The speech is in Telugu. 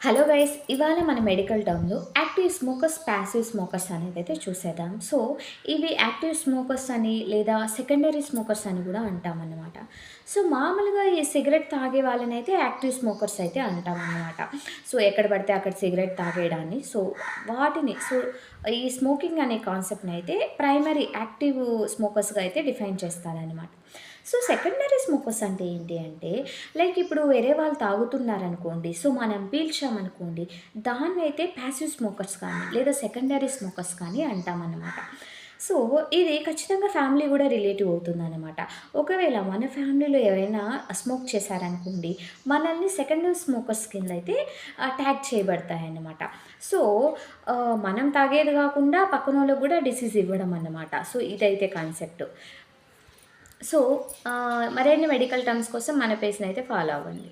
హలో గైస్, ఇవాళ మన మెడికల్ టర్మ్‌లో యాక్టివ్ స్మోకర్స్, ప్యాసివ్ స్మోకర్స్ అనేదైతే చూసేద్దాం. సో, ఇవి యాక్టివ్ స్మోకర్స్ అని లేదా సెకండరీ స్మోకర్స్ అని గూడా అంటామన్నమాట. సో, మామూలుగా ఈ సిగరెట్ తాగే వాళ్ళనైతే యాక్టివ్ స్మోకర్స్ అయితే అంటామన్నమాట. సో, ఎక్కడ పడితే అక్కడ సిగరెట్ తాగేయడాన్ని. ఈ స్మోకింగ్ అనే కాన్సెప్ట్‌నయితే ప్రైమరీ యాక్టివ్ స్మోకర్స్‌గా అయితే డిఫైన్ చేస్తారనమాట. సో, సెకండరీ స్మోకర్స్ అంటే ఏంటి అంటే, లైక్ ఇప్పుడు వేరే వాళ్ళు తాగుతున్నారనుకోండి. సో, మనం పీల్చామనుకోండి, దాన్నైతే పాసివ్ స్మోకర్స్ కానీ, లేదా సెకండరీ స్మోకర్స్ కానీ అంటామనమాట. సో, ఇది ఖచ్చితంగా ఫ్యామిలీ గూడా రిలేటివ్ అవుతుందనమాట. ఒకవేళ మన ఫ్యామిలీలో ఎవరైనా స్మోక్ చేశారనుకోండి, మనల్ని సెకండరీ స్మోకర్స్ కిందయితే ట్యాగ్ చేయబడతాయన్నమాట. సో, మనం తాగేది గాకుండా పక్కనోళ్ళకి గూడా డిసీజ్ ఇవ్వడం అన్నమాట. సో, ఇదైతే కాన్సెప్ట్. సో, మరిన్ని మెడికల్ టర్మ్స్ కోసం మన పేజ్‌నైతే ఫాలో అవ్వండి.